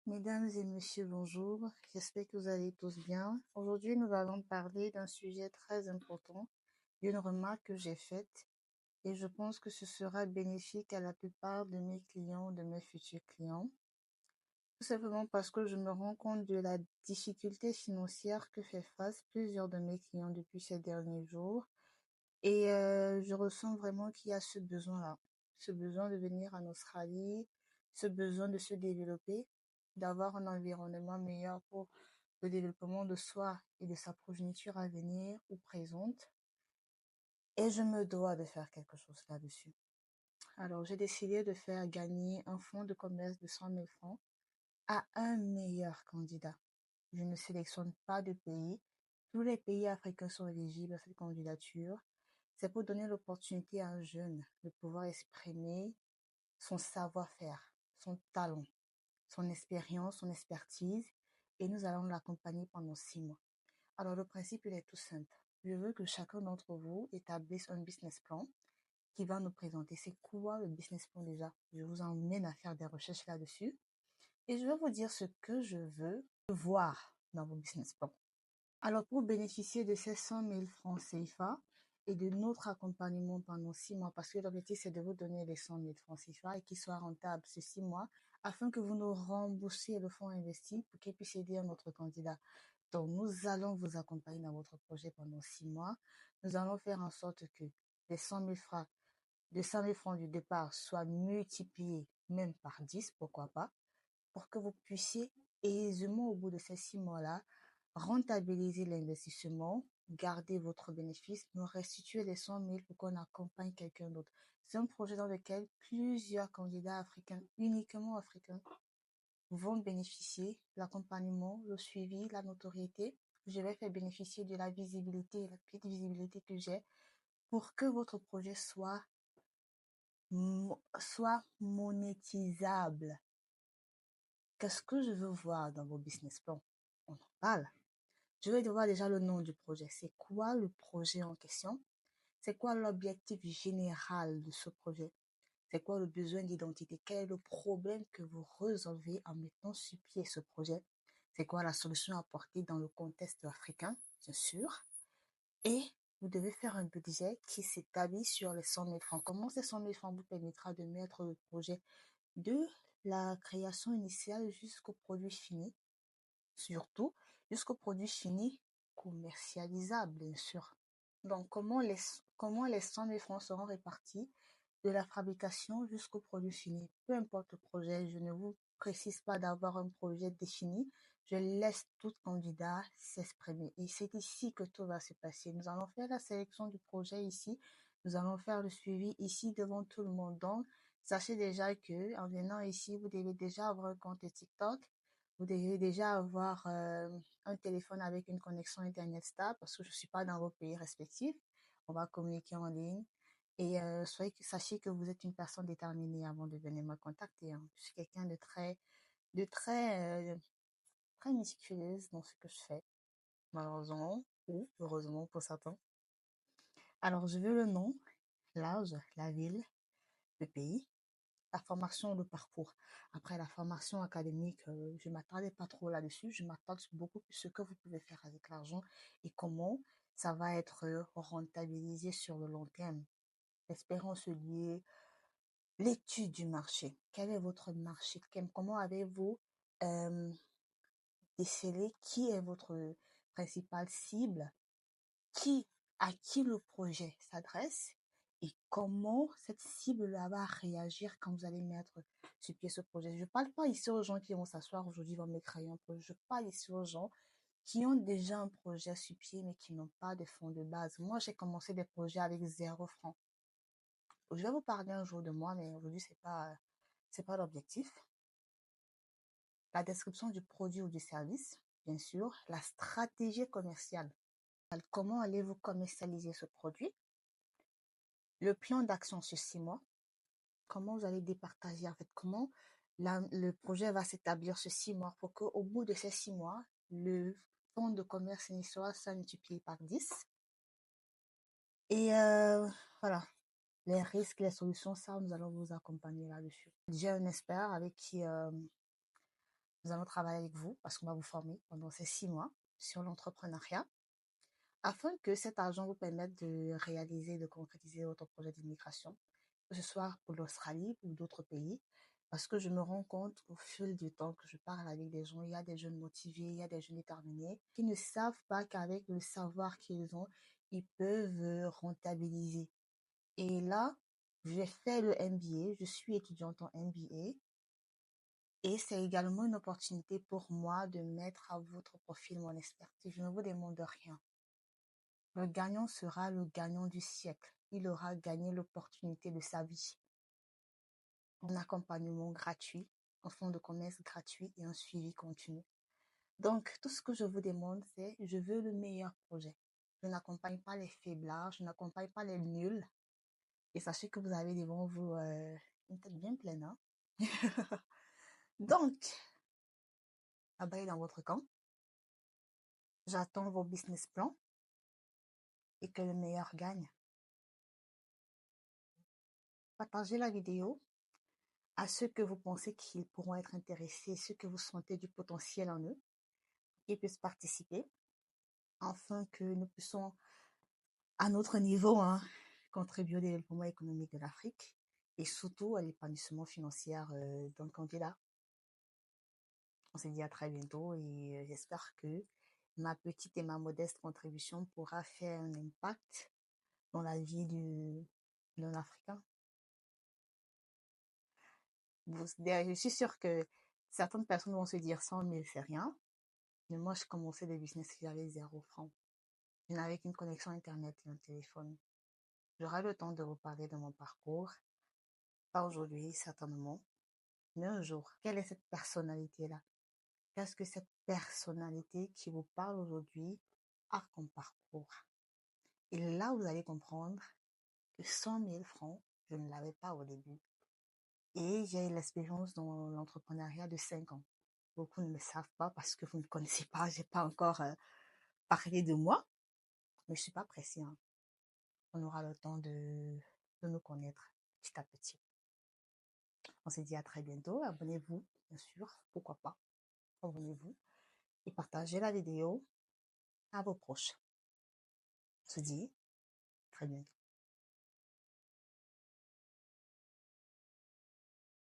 Mesdames et messieurs, bonjour. J'espère que vous allez tous bien. Aujourd'hui, nous allons parler d'un sujet très important, d'une remarque que j'ai faite et je pense que ce sera bénéfique à la plupart de mes clients, de mes futurs clients. Tout simplement parce que je me rends compte de la difficulté financière que fait face plusieurs de mes clients depuis ces derniers jours et je ressens vraiment qu'il y a ce besoin de venir en Australie, ce besoin de se développer, d'avoir un environnement meilleur pour le développement de soi et de sa progéniture à venir ou présente. Et je me dois de faire quelque chose là-dessus. Alors, j'ai décidé de faire gagner un fonds de commerce de 100 000 francs à un meilleur candidat. Je ne sélectionne pas de pays. Tous les pays africains sont éligibles à cette candidature. C'est pour donner l'opportunité à un jeune de pouvoir exprimer son savoir-faire, son talent, son expérience, son expertise, et nous allons l'accompagner pendant 6 mois. Alors le principe, il est tout simple. Je veux que chacun d'entre vous établisse un business plan qui va nous présenter c'est quoi le business plan déjà. Je vous emmène à faire des recherches là-dessus et je vais vous dire ce que je veux voir dans vos business plans. Alors, pour bénéficier de ces 100 000 francs CFA et de notre accompagnement pendant 6 mois, parce que l'objectif, c'est de vous donner les 100 000 francs CFA et qu'ils soient rentables ces 6 mois, afin que vous nous remboursiez le fonds investi pour qu'il puisse aider notre candidat. Donc, nous allons vous accompagner dans votre projet pendant 6 mois. Nous allons faire en sorte que les 100 000 francs du départ soient multipliés même par 10, pourquoi pas, pour que vous puissiez aisément, au bout de ces 6 mois-là, rentabiliser l'investissement, garder votre bénéfice, nous restituer les 100 000 pour qu'on accompagne quelqu'un d'autre. C'est un projet dans lequel plusieurs candidats africains, uniquement africains, vont bénéficier de l'accompagnement, le suivi, la notoriété. Je vais faire bénéficier de la visibilité, la petite visibilité que j'ai pour que votre projet soit monétisable. Qu'est-ce que je veux voir dans vos business plans? On en parle. Je vais devoir déjà le nom du projet. C'est quoi le projet en question? C'est quoi l'objectif général de ce projet? C'est quoi le besoin d'identité? Quel est le problème que vous résolvez en mettant sur pied ce projet? C'est quoi la solution apportée dans le contexte africain, bien sûr? Et vous devez faire un budget qui s'établit sur les 100 000 francs. Comment ces 100 000 francs vous permettra de mettre le projet de la création initiale jusqu'au produit fini, surtout jusqu'au produit fini commercialisable, bien sûr. Donc, comment les 100 000 francs seront répartis de la fabrication jusqu'au produit fini? Peu importe le projet, je ne vous précise pas d'avoir un projet défini. Je laisse tout candidat s'exprimer. Et c'est ici que tout va se passer. Nous allons faire la sélection du projet ici. Nous allons faire le suivi ici devant tout le monde. Donc, sachez déjà que en venant ici, vous devez déjà avoir un compte TikTok. Vous devez déjà avoir un téléphone avec une connexion Internet stable parce que je ne suis pas dans vos pays respectifs. On va communiquer en ligne. Et sachez que vous êtes une personne déterminée avant de venir me contacter, hein. Je suis quelqu'un de très méticuleuse dans ce que je fais, malheureusement, ou heureusement pour certains. Alors, je veux le nom, l'âge, la ville, le pays, la formation, le parcours. Après la formation académique, je ne m'attendais pas trop là-dessus. Je m'attends beaucoup plus ce que vous pouvez faire avec l'argent et comment ça va être rentabilisé sur le long terme. L'espérance liée, l'étude du marché. Quel est votre marché? Comment avez-vous euh, décelé qui est votre principale cible? Qui, à qui le projet s'adresse? Et comment cette cible-là va réagir quand vous allez mettre sur pied ce projet? Je ne parle pas ici aux gens qui vont s'asseoir aujourd'hui, vont me créer un projet. Je parle ici aux gens qui ont déjà un projet sur pied, mais qui n'ont pas de fonds de base. Moi, j'ai commencé des projets avec 0 francs. Je vais vous parler un jour de moi, mais aujourd'hui, c'est pas l'objectif. La description du produit ou du service, bien sûr, la stratégie commerciale. Comment allez-vous commercialiser ce produit? Le plan d'action sur 6 mois. Comment vous allez départager, en fait, comment le projet va s'établir sur 6 mois pour qu'au bout de ces 6 mois, le fonds de commerce initial soit multiplié par 10. Et voilà, les risques, les solutions, ça, nous allons vous accompagner là-dessus. J'ai un expert avec qui Nous allons travailler avec vous parce qu'on va vous former pendant ces 6 mois sur l'entrepreneuriat afin que cet argent vous permette de réaliser, de concrétiser votre projet d'immigration, que ce soit pour l'Australie ou d'autres pays. Parce que je me rends compte au fil du temps que je parle avec des gens, il y a des jeunes motivés, il y a des jeunes déterminés qui ne savent pas qu'avec le savoir qu'ils ont, ils peuvent rentabiliser. Et là, j'ai fait le MBA, je suis étudiante en MBA et c'est également une opportunité pour moi de mettre à votre profil mon expertise. Je ne vous demande rien. Le gagnant sera le gagnant du siècle. Il aura gagné l'opportunité de sa vie. Un accompagnement gratuit, un fonds de commerce gratuit et un suivi continu. Donc, tout ce que je vous demande, c'est je veux le meilleur projet. Je n'accompagne pas les faiblards, je n'accompagne pas les nuls. Et sachez que vous avez devant vous une tête bien pleine. Hein? Donc, la balle est dans votre camp. J'attends vos business plans et que le meilleur gagne. Partagez la vidéo à ceux que vous pensez qu'ils pourront être intéressés, ceux que vous sentez du potentiel en eux, qu'ils puissent participer, afin que nous puissions, à notre niveau, hein, contribuer au développement économique de l'Afrique et surtout à l'épanouissement financier d'un candidat. On se dit à très bientôt et j'espère que ma petite et ma modeste contribution pourra faire un impact dans la vie d'un Africain. Je suis sûre que certaines personnes vont se dire 100 000, c'est rien. Mais moi, je commençais des business, j'avais 0 francs. Je n'avais qu'une connexion Internet et un téléphone. J'aurai le temps de vous parler de mon parcours. Pas aujourd'hui, certainement. Mais un jour, quelle est cette personnalité-là? Qu'est-ce que cette personnalité qui vous parle aujourd'hui a comme parcours? Et là, vous allez comprendre que 100 000 francs, je ne l'avais pas au début. Et j'ai l'expérience dans l'entrepreneuriat de 5 ans. Beaucoup ne le savent pas parce que vous ne connaissez pas, j'ai pas encore parlé de moi, mais je suis pas pressée. Hein. On aura le temps de nous connaître petit à petit. On se dit à très bientôt. Abonnez-vous, bien sûr, pourquoi pas. Abonnez-vous et partagez la vidéo à vos proches. On se dit très bientôt.